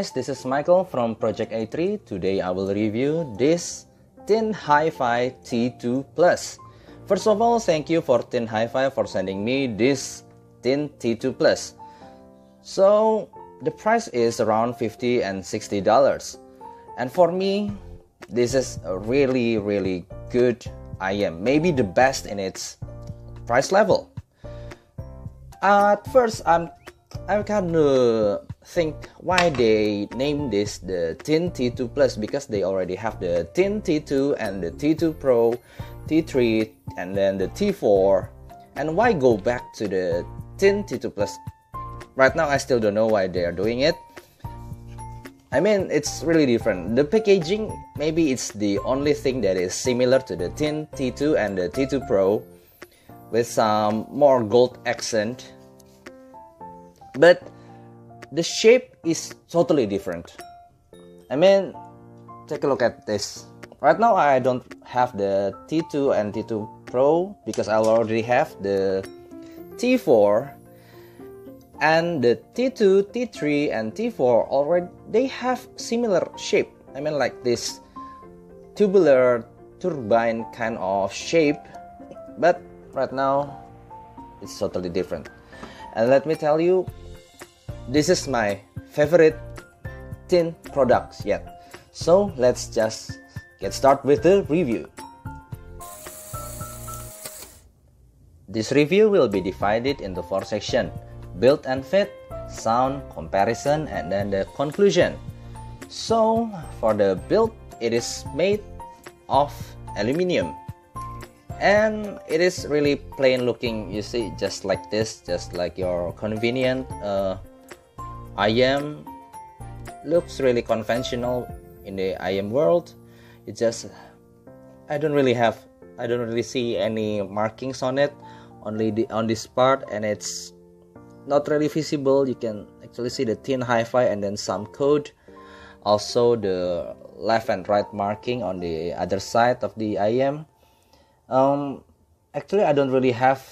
guys, this is Michael from Project A3. Today I will review this TINHIFI T2 Plus. First of all, thank you for TINHIFI for sending me this TIN T2 Plus. So the price is around $50 and $60, and for me this is a really good IM, maybe the best in its price level. At first I kind of think why they named this the TIN T2 Plus, because they already have the TIN T2 and the T2 Pro, T3, and then the T4, and why go back to the TIN T2 Plus? Right now I still don't know why they are doing it. I mean, it's really different. The packaging, maybe it's the only thing that is similar to the TIN T2 and the T2 Pro, with some more gold accent, but the shape is totally different. I mean, take a look at this. Right now I don't have the T2 and T2 Pro because I already have the T4, and the T2, T3, and T4 already, they have similar shape. I mean, like this tubular turbine kind of shape, but right now it's totally different. And let me tell you, this is my favorite tin products yet. So let's just get started with the review. This review will be divided into 4 sections: build and fit, sound, comparison, and then the conclusion. So for the build, it is made of aluminium, and it is really plain looking. You see, just like this, just like your convenient IM. Looks really conventional in the IM world. It just, I don't really see any markings on it, only on this part, and it's not really visible. You can actually see the TINHIFI and then some code, also the left and right marking on the other side of the IM. Actually, I don't really have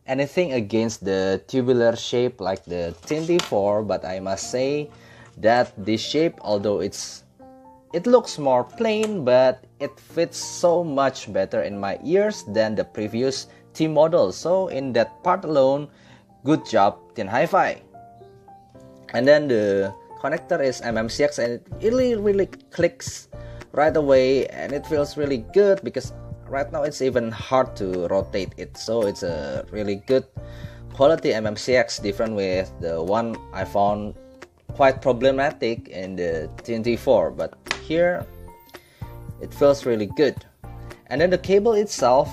anything against the tubular shape like the TIN T4, but I must say that this shape, although it looks more plain, but it fits so much better in my ears than the previous T model. So in that part alone, good job TINHIFI. And then the connector is MMCX, and it really clicks right away, and it feels really good because right now it's even hard to rotate it. So it's a really good quality MMCX, different with the one I found quite problematic in the TIN T4, but here it feels really good. And then the cable itself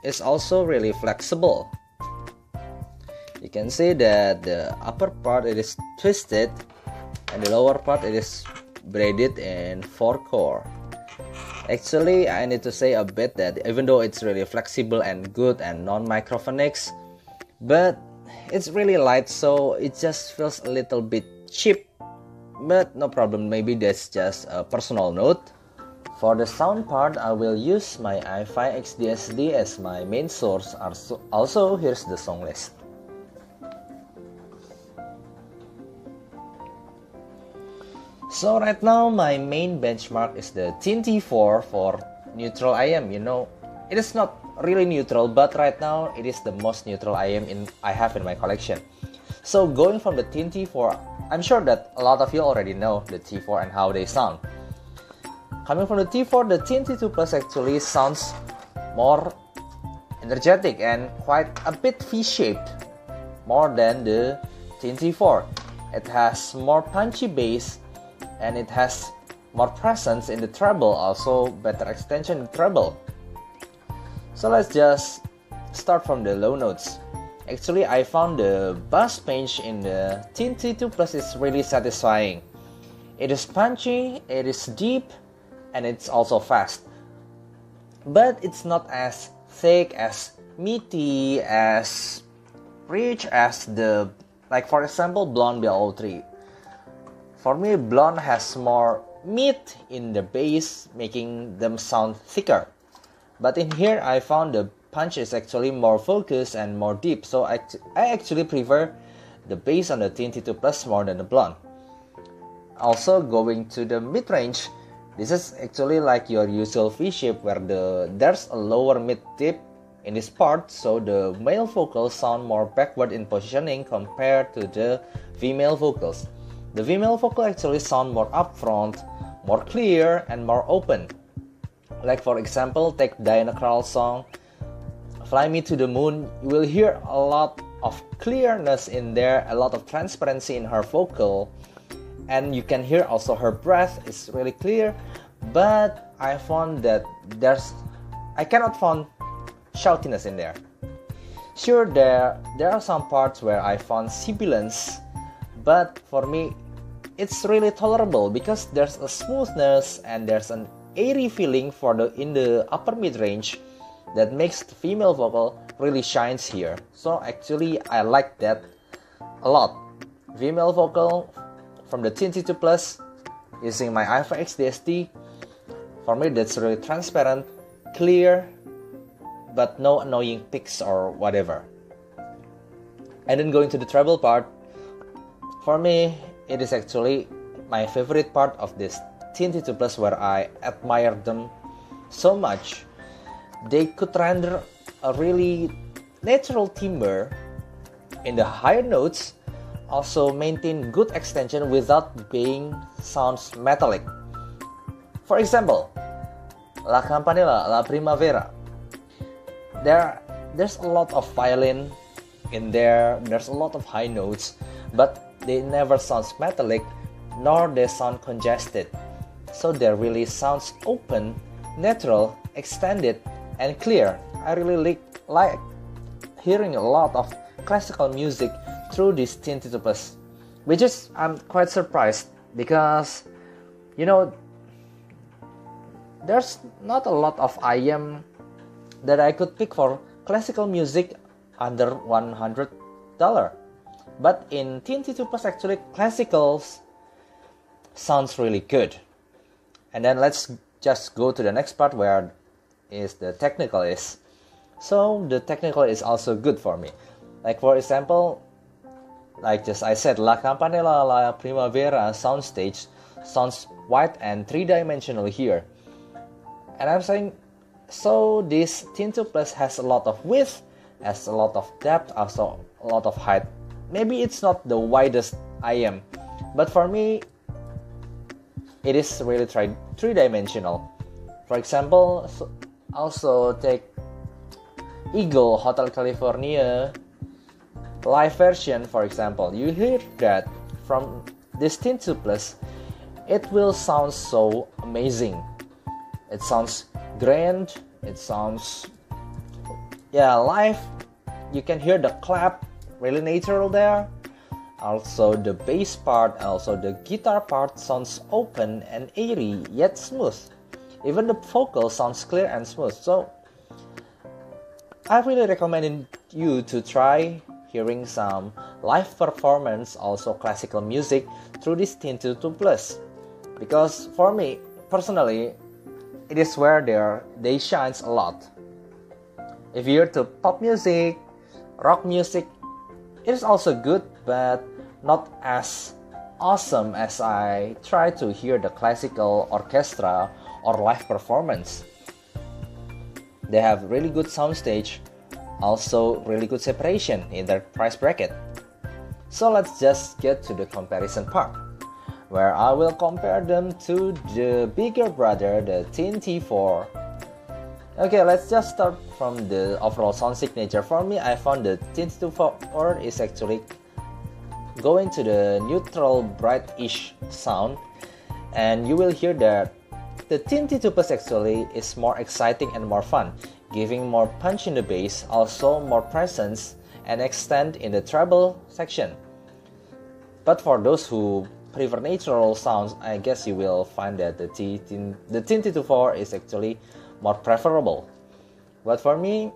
is also really flexible. You can see that the upper part it is twisted, and the lower part it is braided in 4 core. Actually, I need to say a bit that even though it's really flexible and good and non-microphonics, but it's really light, so it just feels a little bit cheap. But no problem, maybe that's just a personal note. For the sound part, I will use my iFi XDSD as my main source. Also, here's the song list. So right now my main benchmark is the TIN T4 for neutral IM. You know, it is not really neutral, but right now it is the most neutral IM I have in my collection. So going from the TIN T4, I'm sure that a lot of you already know the T4 and how they sound. Coming from the T4, the TIN T2 Plus actually sounds more energetic and quite a bit V-shaped, more than the TIN T4. It has more punchy bass, and it has more presence in the treble, also better extension in the treble. So let's just start from the low notes. Actually, I found the bass punch in the TIN T2 Plus is really satisfying. It is punchy, it is deep, and it's also fast. But it's not as thick, as meaty, as rich as the, like for example, Blonde BL03. For me, Blonde has more meat in the bass, making them sound thicker. But in here, I found the punch is actually more focused and more deep. So I actually prefer the bass on the TIN T2 Plus more than the Blonde. Also going to the mid-range, this is actually like your usual V shape where there's a lower mid tip in this part, so the male vocals sound more backward in positioning compared to the female vocals. The female vocal actually sound more upfront, more clear, and more open. Like for example, take Diana Krall's song Fly Me to the Moon, you will hear a lot of clearness in there, a lot of transparency in her vocal, and you can hear also her breath is really clear, but I found that I cannot find shoutiness in there. Sure, there are some parts where I found sibilance, but for me it's really tolerable because there's a smoothness and there's an airy feeling in the upper mid-range that makes the female vocal really shines here. So actually I like that a lot. Female vocal from the TINHIFI Plus using my iFi XDST, for me that's really transparent, clear, but no annoying picks or whatever. And then going to the treble part, for me it is actually my favorite part of this TINHIFI Plus where I admire them so much. They could render a really natural timbre in the higher notes, also maintain good extension without being sounds metallic. For example, La Campanella, La Primavera. There's a lot of violin in there, there's a lot of high notes, but they never sound metallic, nor they sound congested. So they really sounds open, natural, extended, and clear. I really like hearing a lot of classical music through this TINHIFI Plus, which is I'm quite surprised because there's not a lot of IM that I could pick for classical music under $100. But in TINHIFI Plus actually classicals sounds really good. And then let's just go to the next part where is the technical is. So the technical is also good for me. Like for example, like just I said, La Campanella, La Primavera soundstage sounds wide and three-dimensional here. And I'm saying, so this TINHIFI Plus has a lot of width, has a lot of depth, also a lot of height. Maybe it's not the widest IM, but for me, it is really three-dimensional. For example, also take Eagle Hotel California live version, for example. You hear that from this TINHIFI Plus, it will sound so amazing. It sounds grand, it sounds live. You can hear the clap really natural there. Also the bass part, also the guitar part sounds open and airy yet smooth. Even the vocal sounds clear and smooth. So I really recommend you to try hearing some live performance, also classical music through this TINHIFI Plus, because for me personally, it is where they shines a lot. If you're to pop music, rock music, it is also good, but not as awesome as I try to hear the classical orchestra or live performance. They have really good soundstage, also really good separation in their price bracket. So let's just get to the comparison part, where I will compare them to the bigger brother, the TINHIFI. Okay, let's just start from the overall sound signature. For me, I found the TINHIFI is actually going to the neutral brightish sound, and you will hear that the TINHIFI Plus actually is more exciting and more fun, giving more punch in the bass, also more presence and extend in the treble section. But for those who prefer natural sounds, I guess you will find that the TINHIFI is actually more preferable. But for me,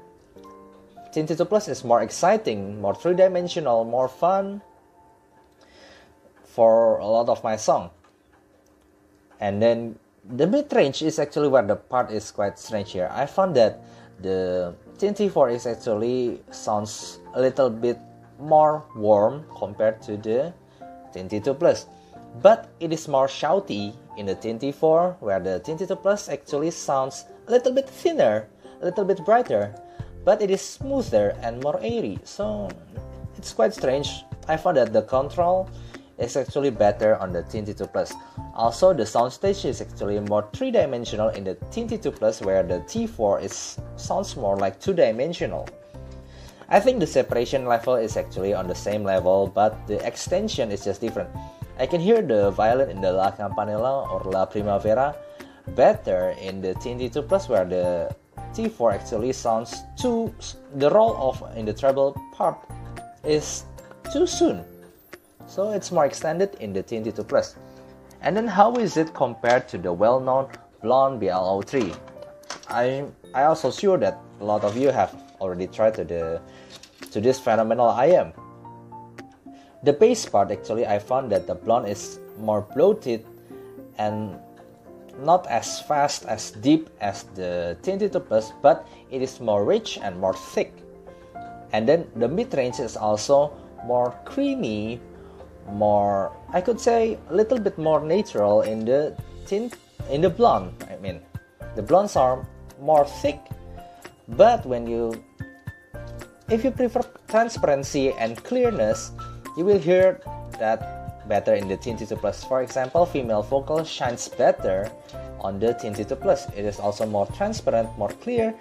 TINHIFI Plus is more exciting, more three-dimensional, more fun for a lot of my song. And then the mid-range is actually where the part is quite strange here. I found that the TINHIFI is actually sounds a little bit more warm compared to the TINHIFI Plus. but it is more shouty in the TINHIFI, where the TINHIFI Plus actually sounds a little bit thinner, a little bit brighter, but it is smoother and more airy, so it's quite strange. I found that the control is actually better on the TINHIFI Plus. Also, the soundstage is actually more three-dimensional in the TINHIFI Plus, where the T4 sounds more like two-dimensional. I think the separation level is actually on the same level, but the extension is just different. I can hear the violin in the La Campanella or La Primavera better in the TINHIFI Plus, where the T4 actually sounds the roll off in the treble part is too soon. So it's more extended in the TINHIFI Plus. And then how is it compared to the well-known Blonde BL03? I also sure that a lot of you have already tried to this phenomenal IM. The bass part, actually, I found that the Blonde is more bloated and not as fast, as deep as the TINHIFI Plus, but it is more rich and more thick. And then the mid-range is also more creamy, more, I could say, a little bit more natural in the Blonde. I mean, the Blondes are more thick, but if you prefer transparency and clearness, you will hear that better in the TINHIFI Plus. For example, female vocal shines better on the TINHIFI Plus. It is also more transparent, more clear.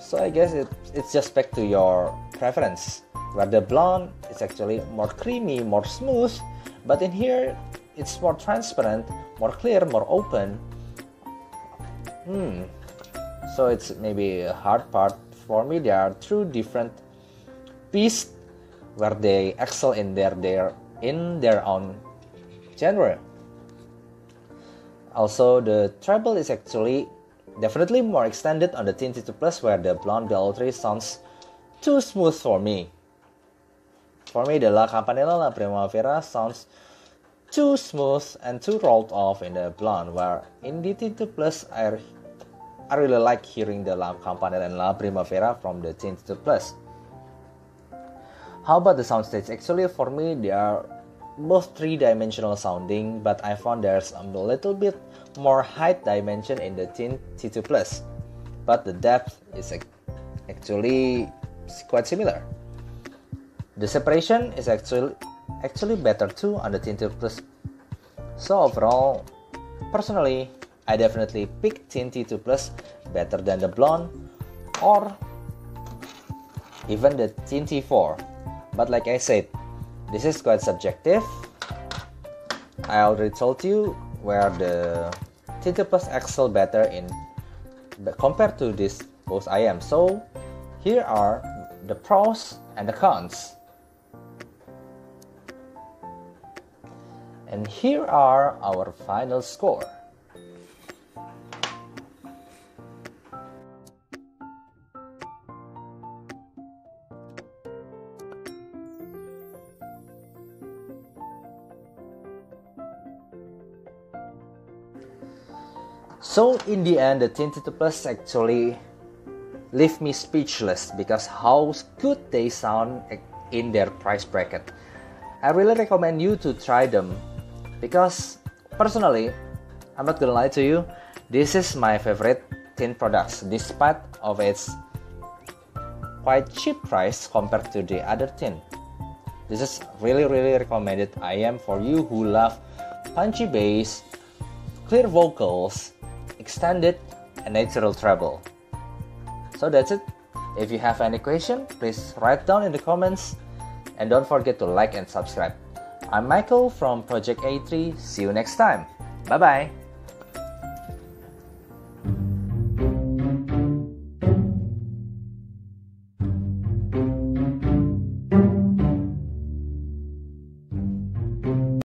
So I guess it's just back to your preference. Where the Blonde is actually more creamy, more smooth, but in here it's more transparent, more clear, more open. So it's maybe a hard part for me. There are two different pieces where they excel in their own genre. Also, the treble is actually definitely more extended on the TINHIFI Plus, where the Blonde BL03 sounds too smooth for me. For me, the La Campanella, La Primavera sounds too smooth and too rolled off in the Blonde, where in the TINHIFI Plus, I really like hearing the La Campanella and La Primavera from the TINHIFI Plus. How about the soundstage? Actually, for me, they are both three-dimensional sounding, but I found there's a little bit more height dimension in the TINHIFI Plus, but the depth is actually quite similar. The separation is actually better too on the TINHIFI Plus. So overall, personally, I definitely pick TINHIFI Plus better than the Blonde or even the TINHIFI. But like I said, this is quite subjective. I already told you where the TINHIFI Plus excel better compared to this both IM. So here are the pros and the cons. And here are our final score. So in the end, the TINHIFI Plus actually left me speechless because how good they sound in their price bracket. I really recommend you to try them because personally, I'm not gonna lie to you, this is my favorite tin products despite of its quite cheap price compared to the other tin. This is really recommended IM for you who love punchy bass, clear vocals, extended and natural treble. So that's it. If you have any question, please write down in the comments and don't forget to like and subscribe. I'm Michael from Project A3. See you next time. Bye bye.